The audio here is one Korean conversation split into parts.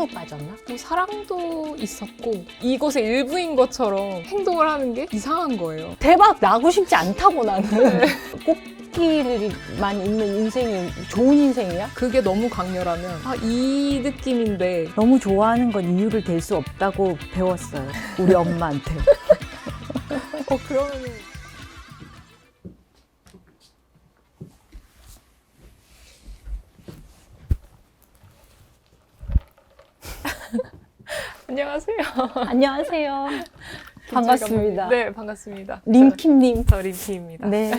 사랑에 빠졌나? 뭐 사랑도 있었고 이것의 일부인 것처럼 행동을 하는 게 이상한 거예요. 대박 나고 싶지 않다고 나는. 꽃길만 있는 인생이 좋은 인생이야? 그게 너무 강렬하면 이 느낌인데 너무 좋아하는 건 이유를 댈 수 없다고 배웠어요. 우리 엄마한테. 그러면은 안녕하세요. 안녕하세요. 반갑습니다. 네, 반갑습니다. 림킴님. 저 림키입니다. 네.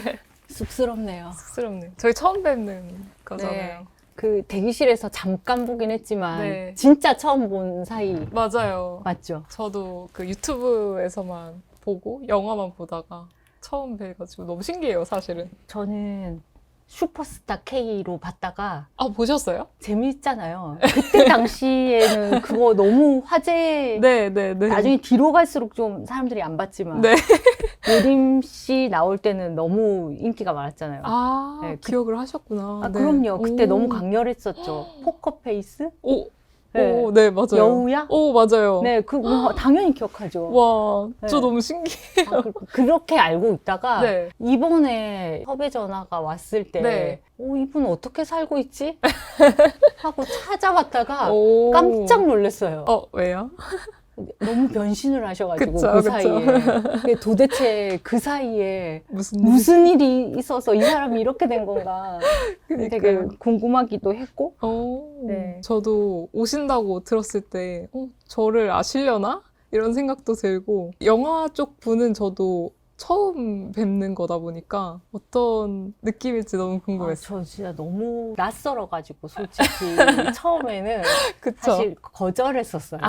쑥스럽네요. 쑥스럽네요. 저희 처음 뵙는 거잖아요. 네. 그 대기실에서 잠깐 보긴 했지만 네. 진짜 처음 본 사이 맞아요. 맞죠? 저도 그 유튜브에서만 보고 영화만 보다가 처음 뵈가지고 너무 신기해요, 사실은. 저는 슈퍼스타 K로 봤다가 보셨어요? 재밌잖아요. 그때 당시에는 그거 너무 화제. 네. 나중에 뒤로 갈수록 좀 사람들이 안 봤지만 네. 예림 씨 나올 때는 너무 인기가 많았잖아요. 네, 기억을 하셨구나. 네. 그럼요. 그때 오. 너무 강렬했었죠. 포커페이스? 네. 네, 맞아요. 여우야? 맞아요. 네, 그거 당연히 기억하죠. 와, 네. 저 너무 신기해요. 그렇게 알고 있다가 네. 이번에 섭외 전화가 왔을 때 네. 이분 어떻게 살고 있지? 하고 찾아봤다가 오. 깜짝 놀랐어요. 왜요? 너무 변신을 하셔가지고 그쵸, 그 그쵸. 사이에. 근데 도대체 그 사이에 무슨 일이 있어서 이 사람이 이렇게 된 건가 되게 궁금하기도 했고. 네. 저도 오신다고 들었을 때 저를 아시려나? 이런 생각도 들고 영화 쪽 분은 저도 처음 뵙는 거다 보니까 어떤 느낌일지 너무 궁금했어요. 저 진짜 너무 낯설어가지고 솔직히 처음에는 그쵸? 사실 거절했었어요.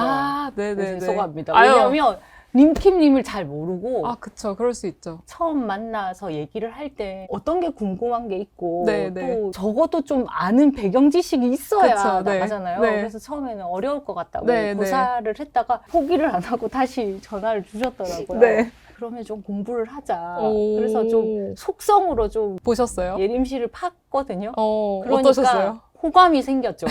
네네네. 죄송합니다. 아유. 왜냐면 림킴님을 잘 모르고 그쵸. 그럴 수 있죠. 처음 만나서 얘기를 할 때 어떤 게 궁금한 게 있고 네네. 또 적어도 좀 아는 배경 지식이 있어야 그쵸, 네. 나가잖아요. 네. 그래서 처음에는 어려울 것 같다고 네, 고사를 했다가 포기를 안 하고 다시 전화를 주셨더라고요. 네. 그러면 좀 공부를 하자. 오. 그래서 좀 속성으로 좀 보셨어요? 예림 씨를 팠거든요. 어떠셨어요? 호감이 생겼죠.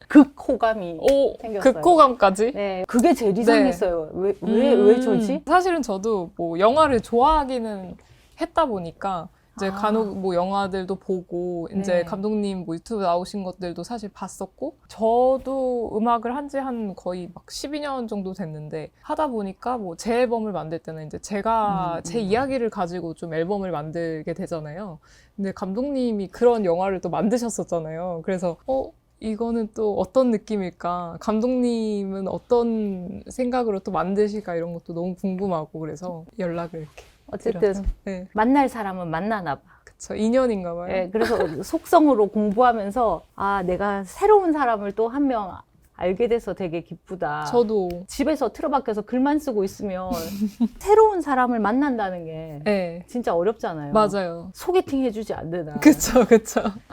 극 호감이 생겼어요. 극호감까지? 네, 그게 제일 이상했어요. 왜 저지? 사실은 저도 뭐 영화를 좋아하기는 했다 보니까 이제 간혹 뭐 영화들도 보고 이제 네. 감독님 뭐 유튜브 나오신 것들도 사실 봤었고 저도 음악을 한 지 한 거의 막 12년 정도 됐는데 하다 보니까 뭐 제 앨범을 만들 때는 이제 제가 제 이야기를 가지고 좀 앨범을 만들게 되잖아요. 근데 감독님이 그런 영화를 또 만드셨었잖아요. 그래서 이거는 또 어떤 느낌일까? 감독님은 어떤 생각으로 또 만드실까? 이런 것도 너무 궁금하고 그래서 연락을 이렇게 어쨌든 드렸죠. 네. 만날 사람은 만나나 봐. 그쵸. 인연인가 봐요. 네, 그래서 속성으로 공부하면서 내가 새로운 사람을 또 한 명 알게 돼서 되게 기쁘다. 저도. 집에서 틀어박혀서 글만 쓰고 있으면 새로운 사람을 만난다는 게 네. 진짜 어렵잖아요. 맞아요. 소개팅 해주지 않는 그쵸.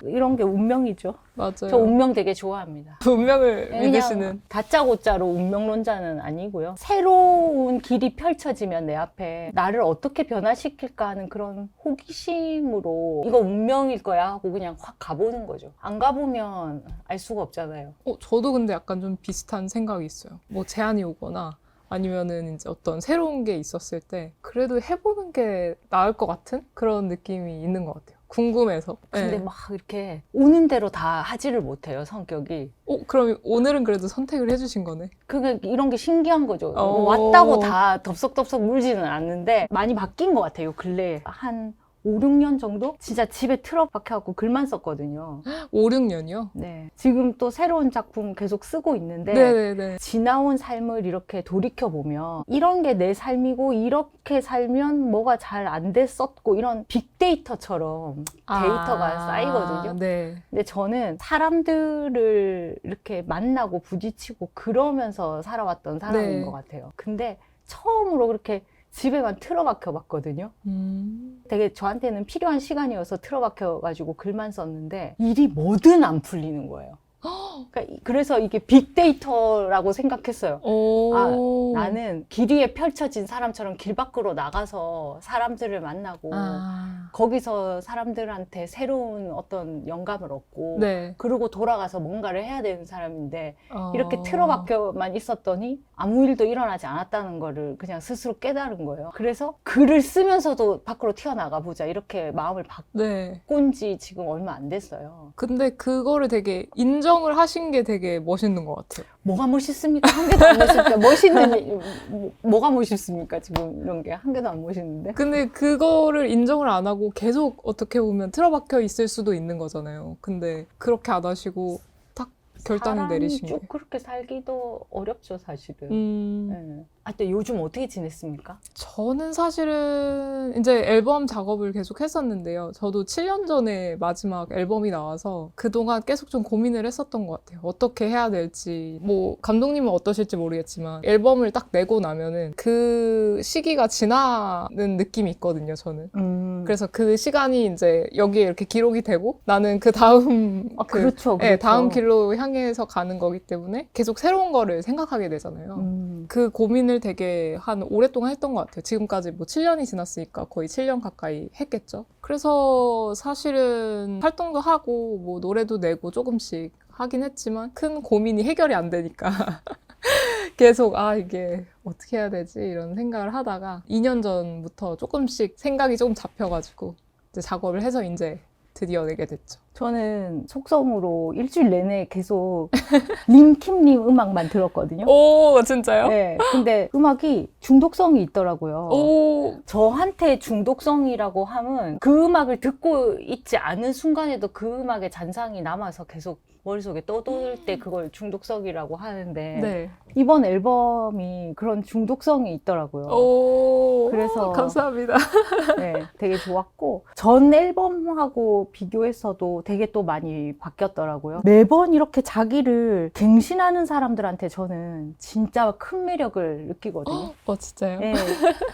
이런 게 운명이죠. 맞아요. 저 운명 되게 좋아합니다. 운명을 그냥 믿으시는. 다짜고짜로 운명론자는 아니고요. 새로운 길이 펼쳐지면 내 앞에 나를 어떻게 변화시킬까 하는 그런 호기심으로 이거 운명일 거야 하고 그냥 확 가보는 거죠. 안 가보면 알 수가 없잖아요. 저도 근데 약간 좀 비슷한 생각이 있어요. 뭐 제안이 오거나 아니면은 이제 어떤 새로운 게 있었을 때 그래도 해보는 게 나을 것 같은 그런 느낌이 있는 것 같아요. 궁금해서. 근데 네. 막 이렇게 오는 대로 다 하지를 못해요, 성격이. 그럼 오늘은 그래도 선택을 해주신 거네. 이런 게 신기한 거죠. 오. 왔다고 다 덥석덥석 물지는 않는데 많이 바뀐 것 같아요, 근래에. 한 5, 6년 정도? 진짜 집에 틀어박혀갖고 글만 썼거든요. 5, 6년이요? 네. 지금 또 새로운 작품 계속 쓰고 있는데 네네네. 지나온 삶을 이렇게 돌이켜보면 이런 게 내 삶이고 이렇게 살면 뭐가 잘 안 됐었고 이런 빅데이터처럼 데이터가 쌓이거든요. 네. 근데 저는 사람들을 이렇게 만나고 부딪히고 그러면서 살아왔던 사람인 네. 것 같아요. 근데 처음으로 그렇게 집에만 틀어박혀 봤거든요. 되게 저한테는 필요한 시간이어서 틀어박혀가지고 글만 썼는데 일이 뭐든 안 풀리는 거예요. 그래서 이게 빅데이터라고 생각했어요. 오. 나는 길 위에 펼쳐진 사람처럼 길 밖으로 나가서 사람들을 만나고 거기서 사람들한테 새로운 어떤 영감을 얻고 네. 그러고 돌아가서 뭔가를 해야 되는 사람인데 어. 이렇게 틀어박혀만 있었더니 아무 일도 일어나지 않았다는 거를 그냥 스스로 깨달은 거예요. 그래서 글을 쓰면서도 밖으로 튀어나가 보자 이렇게 마음을 네. 바꾼 지 지금 얼마 안 됐어요. 근데 그거를 되게 인정을 하신 게 되게 멋있는 것 같아요. 뭐가 멋있습니까? 한 개도 안 멋있다. 멋있는 뭐가 멋있습니까? 지금 이런 게 한 개도 안 멋있는데. 근데 그거를 인정을 안 하고 계속 어떻게 보면 틀어박혀 있을 수도 있는 거잖아요. 근데 그렇게 안 하시고 딱 결단을 내리신 쭉 게. 그렇게 살기도 어렵죠, 사실은. 네. 또 요즘 어떻게 지냈습니까? 저는 사실은 이제 앨범 작업을 계속 했었는데요. 저도 7년 전에 마지막 앨범이 나와서 그동안 계속 좀 고민을 했었던 것 같아요. 어떻게 해야 될지. 뭐, 감독님은 어떠실지 모르겠지만 앨범을 딱 내고 나면은 그 시기가 지나는 느낌이 있거든요, 저는. 그래서 그 시간이 이제 여기에 이렇게 기록이 되고 나는 그 다음 그렇죠. 네, 다음 길로 향해서 가는 거기 때문에 계속 새로운 거를 생각하게 되잖아요. 그 고민을 되게 한 오랫동안 했던 것 같아요. 지금까지 뭐 7년이 지났으니까 거의 7년 가까이 했겠죠. 그래서 사실은 활동도 하고 뭐 노래도 내고 조금씩 하긴 했지만 큰 고민이 해결이 안 되니까 계속 이게 어떻게 해야 되지 이런 생각을 하다가 2년 전부터 조금씩 생각이 조금 잡혀가지고 이제 작업을 해서 이제 드디어 내게 됐죠. 저는 속성으로 일주일 내내 계속 림킴님 음악만 들었거든요. 오, 진짜요? 네. 근데 음악이 중독성이 있더라고요. 오. 저한테 중독성이라고 하면 그 음악을 듣고 있지 않은 순간에도 그 음악의 잔상이 남아서 계속 머릿속에 떠돌 때 그걸 중독성이라고 하는데 네. 이번 앨범이 그런 중독성이 있더라고요. 오. 그래서 감사합니다. 네, 되게 좋았고 전 앨범하고 비교해서도 되게 또 많이 바뀌었더라고요. 매번 이렇게 자기를 갱신하는 사람들한테 저는 진짜 큰 매력을 느끼거든요. 진짜요? 네,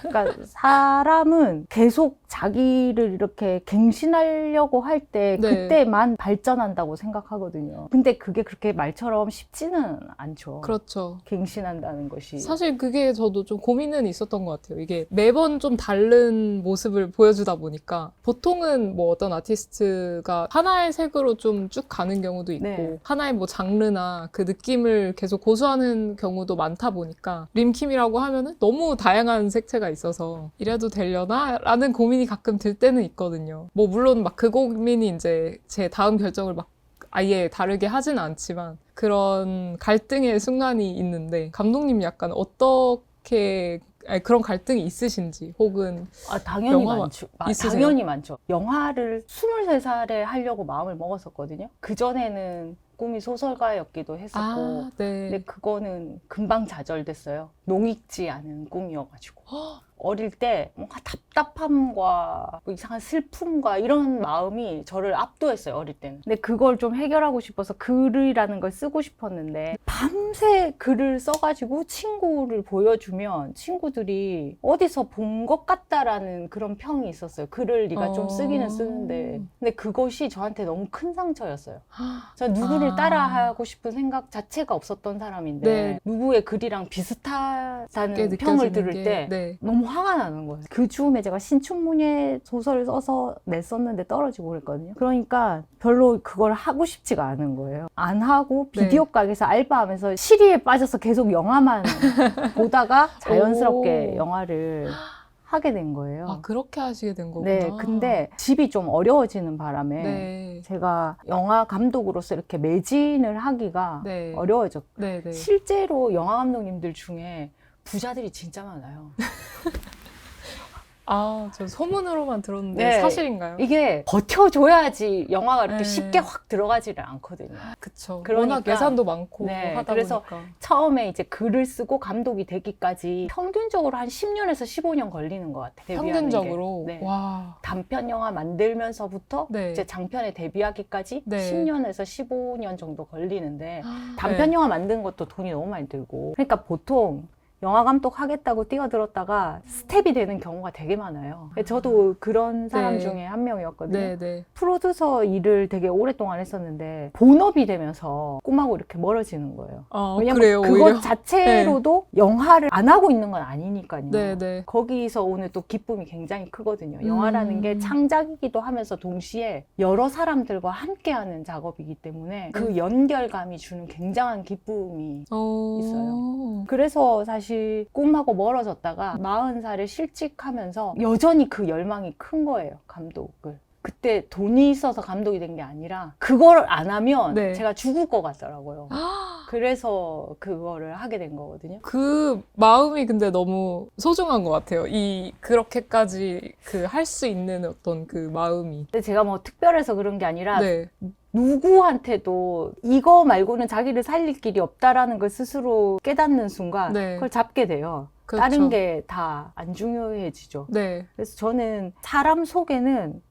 그러니까 사람은 계속 자기를 이렇게 갱신하려고 할 때 네. 그때만 발전한다고 생각하거든요. 근데 그게 그렇게 말처럼 쉽지는 않죠. 그렇죠. 갱신한다는 것이. 사실 그게 저도 좀 고민은 있었던 것 같아요. 이게 매번 좀 다른 모습을 보여주다 보니까 보통은 뭐 어떤 아티스트가 하나의 색으로 좀 쭉 가는 경우도 있고 네. 하나의 뭐 장르나 그 느낌을 계속 고수하는 경우도 많다 보니까 림킴이라고 하면은 너무 다양한 색채가 있어서 이래도 되려나? 라는 고민이 가끔 들 때는 있거든요. 뭐 물론 막 그 고민이 이제 제 다음 결정을 막 아예 다르게 하진 않지만 그런 갈등의 순간이 있는데 감독님 약간 어떻게 그런 갈등이 있으신지 혹은 당연히 영화 많죠. 있으세요? 당연히 많죠. 영화를 23살에 하려고 마음을 먹었었거든요. 그전에는 꿈이 소설가였기도 했었고 네. 근데 그거는 금방 좌절됐어요. 농익지 않은 꿈이어가지고. 어릴 때 뭔가 답답함과 뭐 이상한 슬픔과 이런 마음이 저를 압도했어요, 어릴 때는. 근데 그걸 좀 해결하고 싶어서 글이라는 걸 쓰고 싶었는데 밤새 글을 써가지고 친구를 보여주면 친구들이 어디서 본 것 같다라는 그런 평이 있었어요. 글을 네가 좀 쓰기는 쓰는데. 근데 그것이 저한테 너무 큰 상처였어요. 저 누구를 따라하고 싶은 생각 자체가 없었던 사람인데 네. 누구의 글이랑 비슷하다는 느껴지는 평을 들을 게, 때 네. 너무 화가 나는 거예요. 그 즈음에 제가 신춘문예 소설을 써서 냈었는데 떨어지고 그랬거든요. 그러니까 별로 그걸 하고 싶지가 않은 거예요. 안 하고 비디오 가게에서 알바하면서 시리에 빠져서 계속 영화만 보다가 자연스럽게 오. 영화를 하게 된 거예요. 그렇게 하시게 된 거구나. 네, 근데 집이 좀 어려워지는 바람에 네. 제가 영화 감독으로서 이렇게 매진을 하기가 네. 어려워졌고 네, 네. 실제로 영화 감독님들 중에 부자들이 진짜 많아요. 저 소문으로만 들었는데 네. 사실인가요? 이게 버텨줘야지 영화가 이렇게 네. 쉽게 확 들어가지를 않거든요. 그쵸. 그러니까, 워낙 예산도 많고 네, 하다 그래서 보니까. 처음에 이제 글을 쓰고 감독이 되기까지 평균적으로 한 10년에서 15년 걸리는 것 같아요. 데뷔하는 평균적으로. 게. 네. 와. 단편 영화 만들면서부터 네. 이제 장편에 데뷔하기까지 네. 10년에서 15년 정도 걸리는데 네. 단편 영화 만든 것도 돈이 너무 많이 들고 그러니까 보통 영화 감독 하겠다고 뛰어들었다가 스텝이 되는 경우가 되게 많아요. 저도 그런 사람 네. 중에 한 명이었거든요. 네네. 프로듀서 일을 되게 오랫동안 했었는데 본업이 되면서 꿈하고 이렇게 멀어지는 거예요. 왜냐면 그래요, 그것 오히려. 자체로도 영화를 안 하고 있는 건 아니니까요. 네네. 거기서 오는 또 기쁨이 굉장히 크거든요. 영화라는 게 음. 창작이기도 하면서 동시에 여러 사람들과 함께하는 작업이기 때문에 그 연결감이 주는 굉장한 기쁨이 있어요. 그래서 사실 꿈하고 멀어졌다가 40살에 실직하면서 여전히 그 열망이 큰 거예요, 감독을. 그때 돈이 있어서 감독이 된 게 아니라 그걸 안 하면 네. 제가 죽을 것 같더라고요. 그래서 그거를 하게 된 거거든요. 그 마음이 근데 너무 소중한 것 같아요. 그렇게까지 할 수 있는 어떤 그 마음이. 근데 제가 뭐 특별해서 그런 게 아니라 네. 누구한테도 이거 말고는 자기를 살릴 길이 없다라는 걸 스스로 깨닫는 순간 네. 그걸 잡게 돼요. 그렇죠. 다른 게 다 안 중요해지죠. 네. 그래서 저는 사람 속에는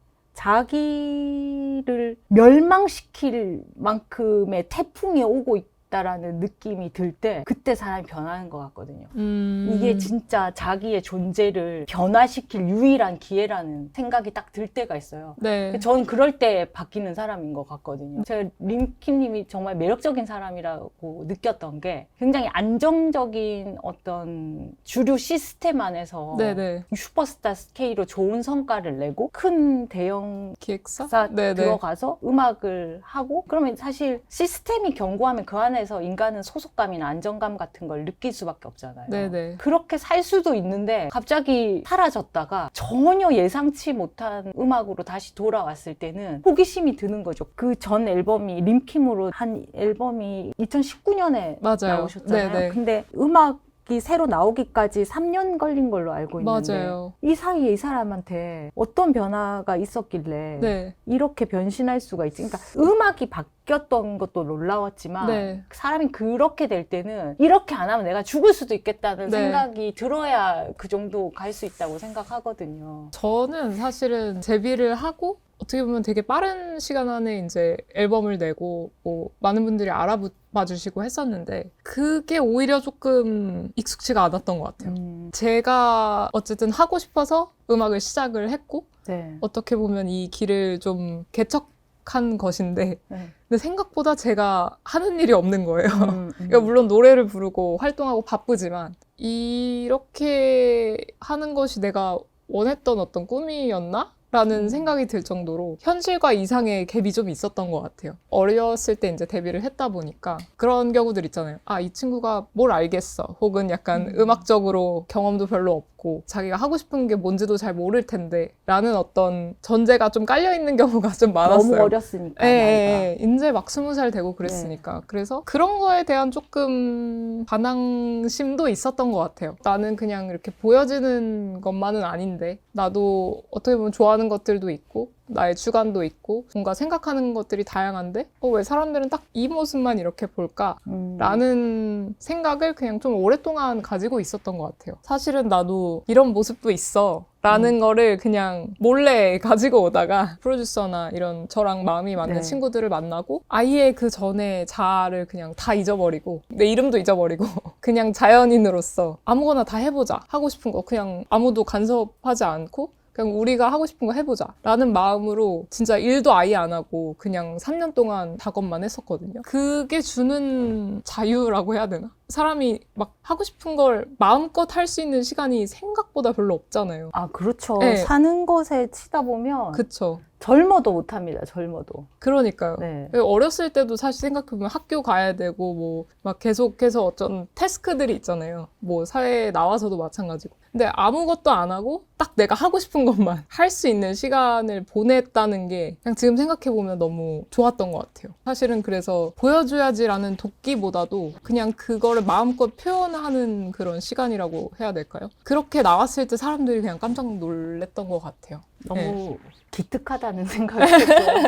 자기를 멸망시킬 만큼의 태풍이 오고 있다라는 느낌이 들 때 그때 사람이 변하는 것 같거든요. 이게 진짜 자기의 존재를 변화시킬 유일한 기회라는 생각이 딱 들 때가 있어요. 네. 저는 그럴 때 바뀌는 사람인 것 같거든요. 제가 림킴님이 정말 매력적인 사람이라고 느꼈던 게 굉장히 안정적인 어떤 주류 시스템 안에서 네네. 슈퍼스타 K로 좋은 성과를 내고 큰 대형 기획사? 네네. 들어가서 음악을 하고 그러면 사실 시스템이 견고하면 그 안에서 인간은 소속감이나 안정감 같은 걸 느낄 수밖에 없잖아요. 네네. 그렇게 살 수도 있는데 갑자기 사라졌다가 전혀 예상치 못한 음악으로 다시 돌아왔을 때는 호기심이 드는 거죠. 그 전 앨범이 림킴으로 한 앨범이 2019년에 맞아요. 나오셨잖아요. 네네. 근데 음악이 새로 나오기까지 3년 걸린 걸로 알고 있는데 맞아요. 이 사이에 이 사람한테 어떤 변화가 있었길래 네. 이렇게 변신할 수가 있지. 그러니까 음악이 바뀌었던 것도 놀라웠지만 네. 사람이 그렇게 될 때는 이렇게 안 하면 내가 죽을 수도 있겠다는 네. 생각이 들어야 그 정도 갈 수 있다고 생각하거든요. 저는 사실은 데뷔를 하고 어떻게 보면 되게 빠른 시간 안에 이제 앨범을 내고 뭐 많은 분들이 알아봐 주시고 했었는데 그게 오히려 조금 익숙치가 않았던 것 같아요. 제가 어쨌든 하고 싶어서 음악을 시작을 했고 네. 어떻게 보면 이 길을 좀 개척한 것인데 네. 근데 생각보다 제가 하는 일이 없는 거예요. 음. 그러니까 물론 노래를 부르고 활동하고 바쁘지만 이렇게 하는 것이 내가 원했던 어떤 꿈이었나? 라는 생각이 들 정도로 현실과 이상의 갭이 좀 있었던 것 같아요. 어렸을 때 이제 데뷔를 했다 보니까 그런 경우들 있잖아요. 아, 이 친구가 뭘 알겠어. 혹은 약간 음악적으로 경험도 별로 없고 자기가 하고 싶은 게 뭔지도 잘 모를 텐데 라는 어떤 전제가 좀 깔려있는 경우가 좀 많았어요. 너무 어렸으니까. 예, 이제 막 20살 되고 그랬으니까. 그래서 그런 거에 대한 조금 반항심도 있었던 것 같아요. 나는 그냥 이렇게 보여지는 것만은 아닌데 나도 어떻게 보면 좋아하는 것들도 있고 나의 주관도 있고 뭔가 생각하는 것들이 다양한데 왜 사람들은 딱 이 모습만 이렇게 볼까? 라는 생각을 그냥 좀 오랫동안 가지고 있었던 것 같아요. 사실은 나도 이런 모습도 있어 라는 거를 그냥 몰래 가지고 오다가 프로듀서나 이런 저랑 마음이 맞는 네. 친구들을 만나고 아예 그 전에 자아를 그냥 다 잊어버리고 내 이름도 잊어버리고 그냥 자연인으로서 아무거나 다 해보자 하고 싶은 거 그냥 아무도 간섭하지 않고 그냥 우리가 하고 싶은 거 해보자 라는 마음으로 진짜 일도 아예 안 하고 그냥 3년 동안 작업만 했었거든요. 그게 주는 자유라고 해야 되나? 사람이 막 하고 싶은 걸 마음껏 할 수 있는 시간이 생각보다 별로 없잖아요. 아, 그렇죠. 네. 사는 것에 치다 보면 그쵸. 젊어도 못합니다. 젊어도. 그러니까요. 네. 어렸을 때도 사실 생각해보면 학교 가야 되고 뭐 막 계속해서 어떤 태스크들이 있잖아요. 뭐 사회에 나와서도 마찬가지고. 근데 아무것도 안 하고 딱 내가 하고 싶은 것만 할 수 있는 시간을 보냈다는 게 그냥 지금 생각해보면 너무 좋았던 것 같아요. 사실은 그래서 보여줘야지라는 도끼보다도 그냥 그거를 마음껏 표현하는 그런 시간이라고 해야 될까요? 그렇게 나왔을 때 사람들이 그냥 깜짝 놀랐던 것 같아요. 너무 기특하다는 생각이 들어요.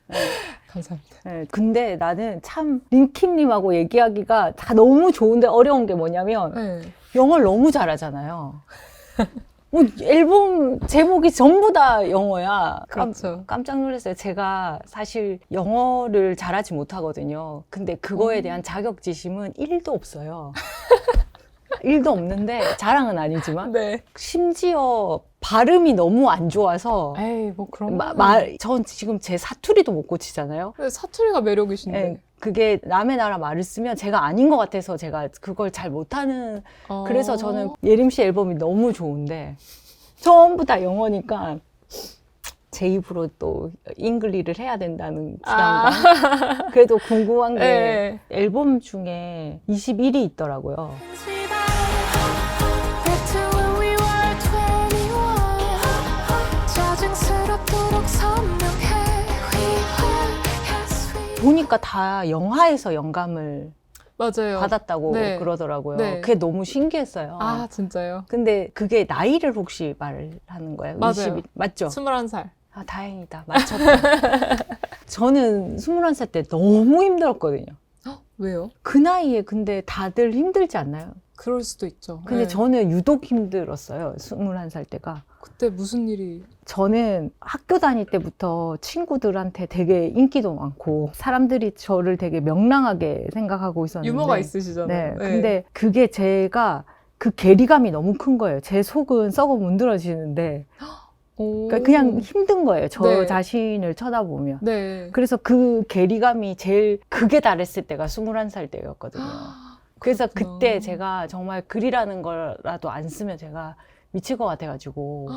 네. 감사합니다. 네. 근데 나는 참 림킴님하고 얘기하기가 다 너무 좋은데 어려운 게 뭐냐면 네. 영어를 너무 잘하잖아요. 뭐 앨범 제목이 전부 다 영어야. 그렇죠. 깜짝 놀랐어요. 제가 사실 영어를 잘하지 못하거든요. 근데 그거에 대한 자격지심은 1도 없어요. 일도 없는데 자랑은 아니지만 네. 심지어 발음이 너무 안 좋아서 에이, 뭐 그런 전 지금 제 사투리도 못 고치잖아요. 근데 사투리가 매력이신데. 예, 그게 남의 나라 말을 쓰면 제가 아닌 것 같아서 제가 그걸 잘 못하는 그래서 저는 예림 씨 앨범이 너무 좋은데 전부 다 영어니까 제 입으로 또 잉글리를 해야 된다는 부담감. 그래도 궁금한 게 네. 앨범 중에 21이 있더라고요. 보니까 다 영화에서 영감을 맞아요. 받았다고 네. 그러더라고요. 네. 그게 너무 신기했어요. 아, 진짜요? 근데 그게 나이를 혹시 말하는 거예요? 맞아요. 20이, 맞죠? 21살. 아, 다행이다. 맞췄다. 저는 21살 때 너무 힘들었거든요. 왜요? 그 나이에 근데 다들 힘들지 않나요? 그럴 수도 있죠. 근데 네. 저는 유독 힘들었어요. 21살 때가. 그때 무슨 일이? 저는 학교 다닐 때부터 친구들한테 되게 인기도 많고 사람들이 저를 되게 명랑하게 생각하고 있었는데 유머가 있으시잖아요. 네. 근데 그게 제가 그 괴리감이 너무 큰 거예요. 제 속은 썩어 문드러지는데 그러니까 그냥 힘든 거예요. 저 네. 자신을 쳐다보면. 네. 그래서 그 괴리감이 제일 극에 달했을 때가 21살 때였거든요. 그래서 그렇구나. 그때 제가 정말 글이라는 거라도 안 쓰면 제가 미칠 것 같아가지고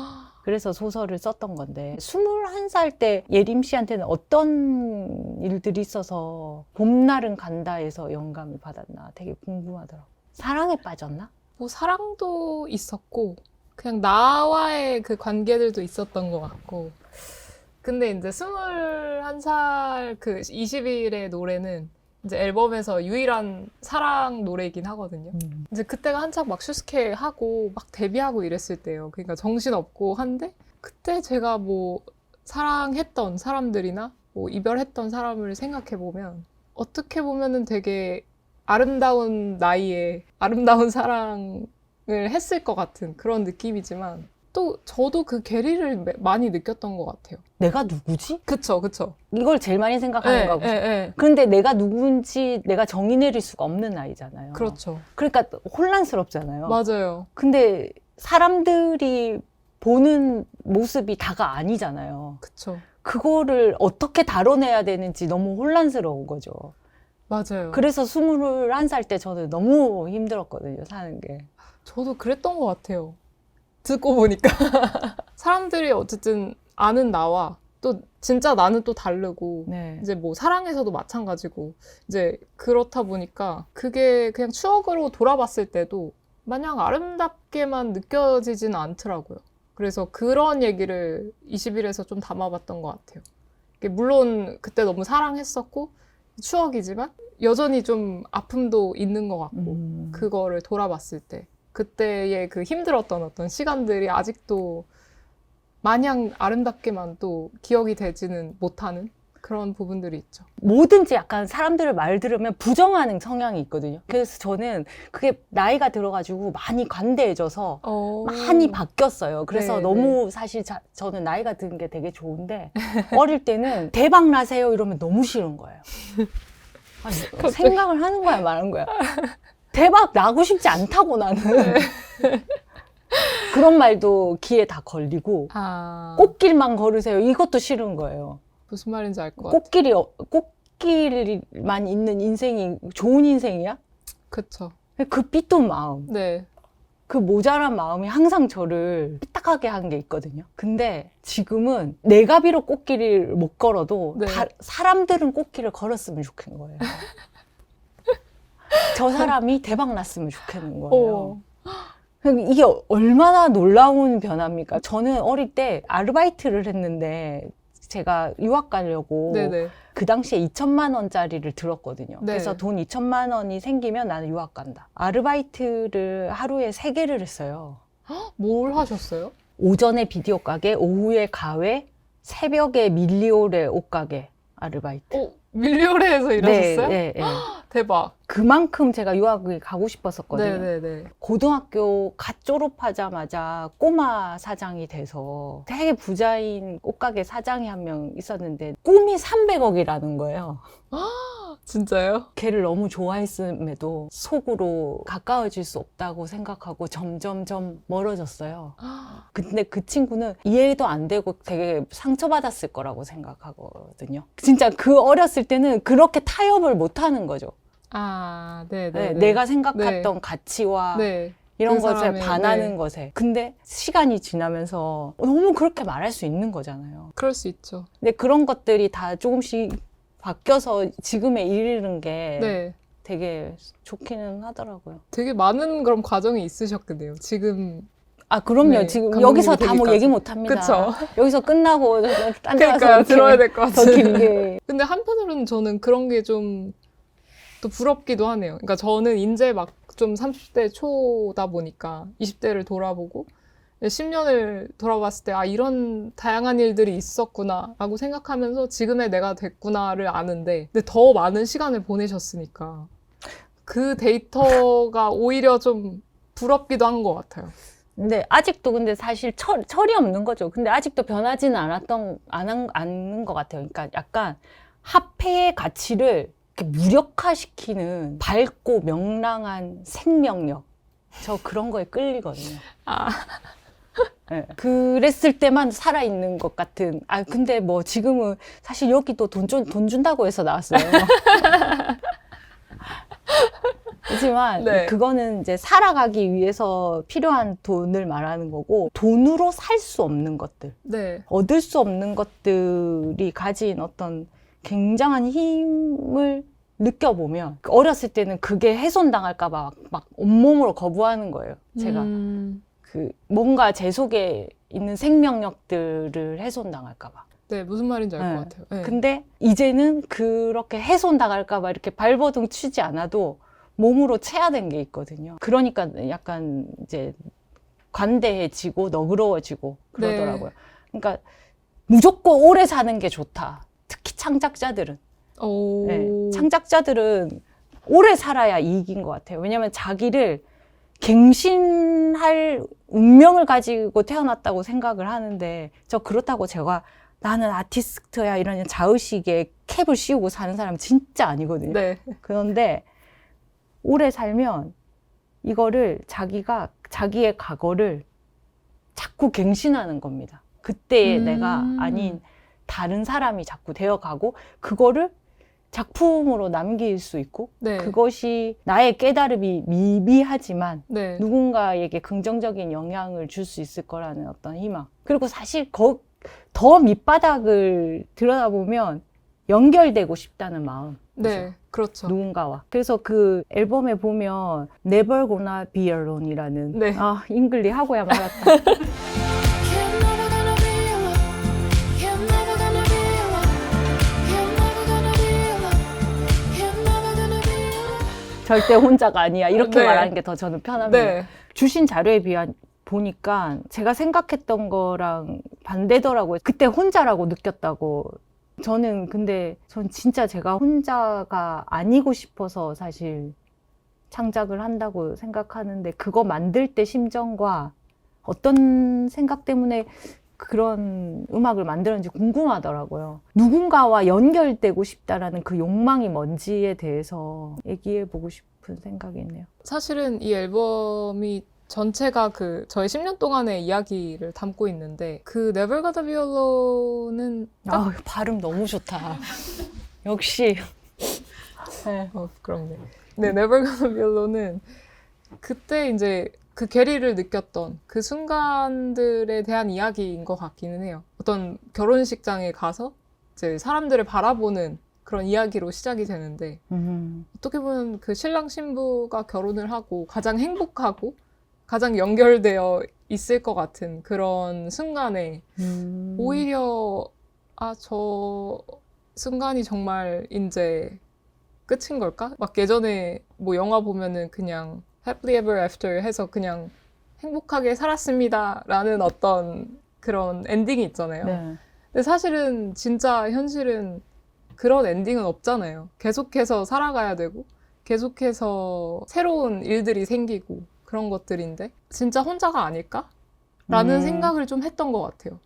그래서 소설을 썼던 건데 21살 때 예림 씨한테는 어떤 일들이 있어서 봄날은 간다에서 영감을 받았나 되게 궁금하더라고요. 사랑에 빠졌나? 뭐 사랑도 있었고 그냥 나와의 그 관계들도 있었던 것 같고 근데 이제 21살 그 20일의 노래는 이제 앨범에서 유일한 사랑 노래이긴 하거든요. 이제 그때가 한창 막 슈스케 하고 막 데뷔하고 이랬을 때예요. 그러니까 정신없고 한데 그때 제가 뭐 사랑했던 사람들이나 뭐 이별했던 사람을 생각해 보면 어떻게 보면은 되게 아름다운 나이에 아름다운 사랑을 했을 것 같은 그런 느낌이지만 또 저도 그 괴리를 많이 느꼈던 것 같아요. 내가 누구지? 그쵸, 그쵸. 이걸 제일 많이 생각하는가 보죠. 네. 그런데 내가 누군지 내가 정의 내릴 수가 없는 나이잖아요. 그렇죠. 그러니까 혼란스럽잖아요. 맞아요. 근데 사람들이 보는 모습이 다가 아니잖아요. 그쵸. 그거를 어떻게 다뤄내야 되는지 너무 혼란스러운 거죠. 맞아요. 그래서 21살 때 저는 너무 힘들었거든요, 사는 게. 저도 그랬던 것 같아요. 듣고 보니까. 사람들이 어쨌든 아는 나와 또 진짜 나는 또 다르고 네. 이제 뭐 사랑에서도 마찬가지고 이제 그렇다 보니까 그게 그냥 추억으로 돌아봤을 때도 마냥 아름답게만 느껴지지는 않더라고요. 그래서 그런 얘기를 20일에서 좀 담아봤던 것 같아요. 이게 물론 그때 너무 사랑했었고 추억이지만 여전히 좀 아픔도 있는 것 같고 그거를 돌아봤을 때 그때의 그 힘들었던 어떤 시간들이 아직도 마냥 아름답게만 또 기억이 되지는 못하는 그런 부분들이 있죠. 뭐든지 약간 사람들의 말 들으면 부정하는 성향이 있거든요. 그래서 저는 그게 나이가 들어가지고 많이 관대해져서 많이 바뀌었어요. 그래서 네, 너무 사실 저는 나이가 든 게 되게 좋은데 어릴 때는 대박 나세요 이러면 너무 싫은 거예요. 아니, 생각을 하는 거야 말한 거야. 대박 나고 싶지 않다고 나는. 그런 말도 귀에 다 걸리고 꽃길만 걸으세요 이것도 싫은 거예요. 무슨 말인지 알 것 같아요. 꽃길만 있는 인생이 좋은 인생이야? 그쵸. 그 삐뚤 마음, 네. 그 모자란 마음이 항상 저를 삐딱하게 한 게 있거든요. 근데 지금은 내가 비록 꽃길을 못 걸어도 네. 사람들은 꽃길을 걸었으면 좋겠는 거예요. 저 사람이 대박 났으면 좋겠는 거예요. 이게 얼마나 놀라운 변화입니까? 저는 어릴 때 아르바이트를 했는데 제가 유학 가려고 네네. 그 당시에 2천만 원짜리를 들었거든요. 네. 그래서 돈 2천만 원이 생기면 나는 유학 간다. 아르바이트를 하루에 3개를 했어요. 뭘 하셨어요? 오전에 비디오 가게, 오후에 가회, 새벽에 밀리오레 옷가게 아르바이트. 밀리오레에서 일하셨어요? 네. 대박. 그만큼 제가 유학을 가고 싶었었거든요. 네네네. 고등학교 갓 졸업하자마자 꼬마 사장이 돼서 되게 부자인 옷가게 사장이 한 명 있었는데 꿈이 300억이라는 거예요. 진짜요? 걔를 너무 좋아했음에도 속으로 가까워질 수 없다고 생각하고 점점점 멀어졌어요. 근데 그 친구는 이해도 안 되고 되게 상처받았을 거라고 생각하거든요. 진짜 그 어렸을 때는 그렇게 타협을 못 하는 거죠. 아, 네, 네네. 내가 생각했던 가치와 네. 이런 그 것에 사람의, 반하는 네. 것에. 근데 시간이 지나면서 너무 그렇게 말할 수 있는 거잖아요. 그럴 수 있죠. 근데 그런 것들이 다 조금씩 바뀌어서 지금에 이르는 게 네. 되게 좋기는 하더라고요. 되게 많은 그런 과정이 있으셨겠네요. 지금. 아, 그럼요. 네, 지금 감독님이 여기서 다 뭐 되기까지. 얘기 못 합니다. 그쵸. 여기서 끝나고 딴 데 가서 그러니까 이렇게 들어야 될 것 더 같아요. 길게. 근데 한편으로는 저는 그런 게 좀 또 부럽기도 하네요. 그러니까 저는 이제 막 좀 30대 초다 보니까 20대를 돌아보고 10년을 돌아봤을 때 아, 이런 다양한 일들이 있었구나 라고 생각하면서 지금의 내가 됐구나를 아는데 근데 더 많은 시간을 보내셨으니까 그 데이터가 오히려 좀 부럽기도 한 것 같아요. 근데 아직도 근데 사실 철이 없는 거죠. 근데 아직도 변하지는 않은 것 같아요. 그러니까 약간 화폐의 가치를 이렇게 무력화시키는 밝고 명랑한 생명력. 저 그런 거에 끌리거든요. 아, 네. 그랬을 때만 살아있는 것 같은. 아, 근데 뭐 지금은 사실 여기도 돈 준다고 해서 나왔어요. 하지만 네. 그거는 이제 살아가기 위해서 필요한 돈을 말하는 거고, 돈으로 살 수 없는 것들, 네. 얻을 수 없는 것들이 가진 어떤 굉장한 힘을 느껴보면 어렸을 때는 그게 훼손당할까봐 막 온몸으로 거부하는 거예요. 제가 그 뭔가 제 속에 있는 생명력들을 훼손당할까봐. 네, 무슨 말인지 알 것 네. 같아요. 네. 근데 이제는 그렇게 훼손당할까봐 이렇게 발버둥 치지 않아도 몸으로 체화된 게 있거든요. 그러니까 약간 이제 관대해지고 너그러워지고 그러더라고요. 그러니까 무조건 오래 사는 게 좋다. 특히 창작자들은. 오. 네, 창작자들은 오래 살아야 이익인 것 같아요. 왜냐하면 자기를 갱신할 운명을 가지고 태어났다고 생각을 하는데 저 그렇다고 제가 나는 아티스트야 이런 자의식에 캡을 씌우고 사는 사람은 진짜 아니거든요. 네. 그런데 오래 살면 이거를 자기의 과거를 자꾸 갱신하는 겁니다. 그때의 내가 아닌 다른 사람이 자꾸 되어가고 그거를 작품으로 남길 수 있고 네. 그것이 나의 깨달음이 미비하지만 네. 누군가에게 긍정적인 영향을 줄 수 있을 거라는 어떤 희망. 그리고 사실 더 밑바닥을 들여다보면 연결되고 싶다는 마음. 네. 그렇죠. 누군가와. 그래서 그 앨범에 보면 Never Gonna Be Alone이라는 네. 아, 잉글리 하고야 말았다. You're never gonna be alone. You're never gonna be alone. You're never gonna be alone. You're never gonna be alone. 절대 혼자가 아니야. 이렇게 네. 말하는 게 더 저는 편합니다. 네. 주신 자료에 비한 보니까 제가 생각했던 거랑 반대더라고요. 그때 혼자라고 느꼈다고. 근데 전 진짜 제가 혼자가 아니고 싶어서 사실 창작을 한다고 생각하는데 그거 만들 때 심정과 어떤 생각 때문에 그런 음악을 만들었는지 궁금하더라고요. 누군가와 연결되고 싶다라는 그 욕망이 뭔지에 대해서 얘기해 보고 싶은 생각이 있네요. 사실은 이 앨범이 전체가 그 저의 10년 동안의 이야기를 담고 있는데 그 Never Gonna Be Alone은 아, 발음 너무 좋다. 역시. 네. 그렇네. 네, Never Gonna Be Alone은 그때 이제 그 괴리를 느꼈던 그 순간들에 대한 이야기인 것 같기는 해요. 어떤 결혼식장에 가서 이제 사람들을 바라보는 그런 이야기로 시작이 되는데 어떻게 보면 그 신랑 신부가 결혼을 하고 가장 행복하고 가장 연결되어 있을 것 같은 그런 순간에 오히려 저 순간이 정말 이제 끝인 걸까? 막 예전에 뭐 영화 보면은 그냥 happily ever after 해서 그냥 행복하게 살았습니다 라는 어떤 그런 엔딩이 있잖아요. 네. 근데 사실은 진짜 현실은 그런 엔딩은 없잖아요. 계속해서 살아가야 되고 계속해서 새로운 일들이 생기고 그런 것들인데 진짜 혼자가 아닐까? 라는 생각을 좀 했던 것 같아요.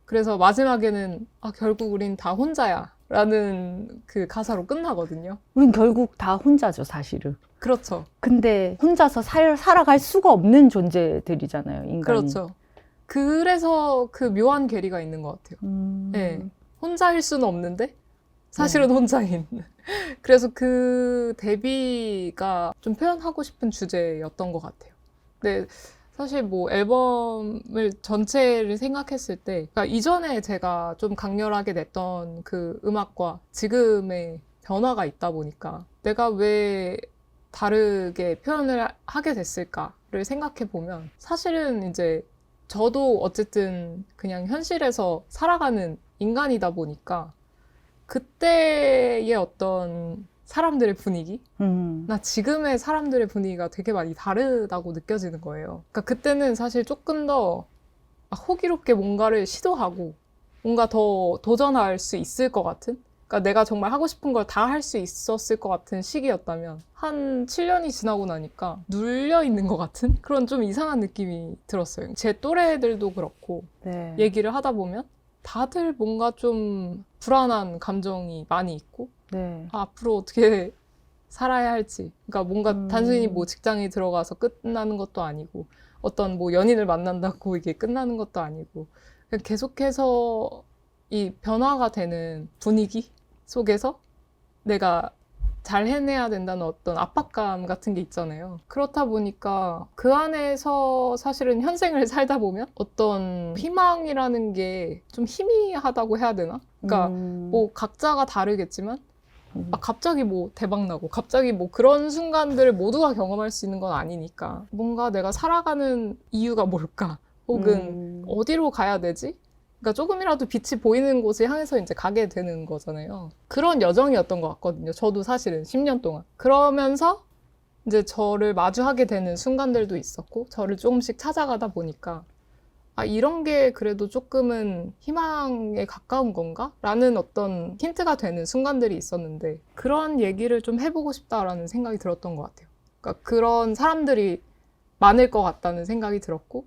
그래서 마지막에는 결국 우린 다 혼자야 라는 그 가사로 끝나거든요. 우린 결국 다 혼자죠, 사실은. 그렇죠. 근데 혼자서 살아갈 수가 없는 존재들이잖아요, 인간이. 그렇죠. 그래서 그 묘한 괴리가 있는 것 같아요. 네. 혼자일 수는 없는데 사실은 혼자인. 그래서 그 데뷔가 좀 표현하고 싶은 주제였던 것 같아요. 근데 사실 뭐 앨범을 전체를 생각했을 때, 그러니까 이전에 제가 좀 강렬하게 냈던 그 음악과 지금의 변화가 있다 보니까 내가 왜 다르게 표현을 하게 됐을까를 생각해 보면 사실은 이제 저도 어쨌든 그냥 현실에서 살아가는 인간이다 보니까 그때의 어떤 사람들의 분위기? 나 지금의 사람들의 분위기가 되게 많이 다르다고 느껴지는 거예요. 그러니까 그때는 사실 조금 더 호기롭게 뭔가를 시도하고 뭔가 더 도전할 수 있을 것 같은? 그러니까 내가 정말 하고 싶은 걸 다 할 수 있었을 것 같은 시기였다면 한 7년이 지나고 나니까 눌려 있는 것 같은 그런 좀 이상한 느낌이 들었어요. 제 또래들도 그렇고 네. 얘기를 하다 보면 다들 뭔가 좀 불안한 감정이 많이 있고 네. 앞으로 어떻게 살아야 할지. 그러니까 뭔가 단순히 뭐 직장에 들어가서 끝나는 것도 아니고 어떤 뭐 연인을 만난다고 이게 끝나는 것도 아니고 그냥 계속해서 이 변화가 되는 분위기 속에서 내가 잘 해내야 된다는 어떤 압박감 같은 게 있잖아요. 그렇다 보니까 그 안에서 사실은 현생을 살다 보면 어떤 희망이라는 게 좀 희미하다고 해야 되나? 그러니까 뭐 각자가 다르겠지만 갑자기 뭐 대박나고 갑자기 뭐 그런 순간들을 모두가 경험할 수 있는 건 아니니까 뭔가 내가 살아가는 이유가 뭘까? 혹은 어디로 가야 되지? 그러니까 조금이라도 빛이 보이는 곳을 향해서 이제 가게 되는 거잖아요. 그런 여정이었던 것 같거든요. 저도 사실은 10년 동안. 그러면서 이제 저를 마주하게 되는 순간들도 있었고 저를 조금씩 찾아가다 보니까 이런 게 그래도 조금은 희망에 가까운 건가? 라는 어떤 힌트가 되는 순간들이 있었는데 그런 얘기를 좀 해보고 싶다라는 생각이 들었던 것 같아요. 그러니까 그런 사람들이 많을 것 같다는 생각이 들었고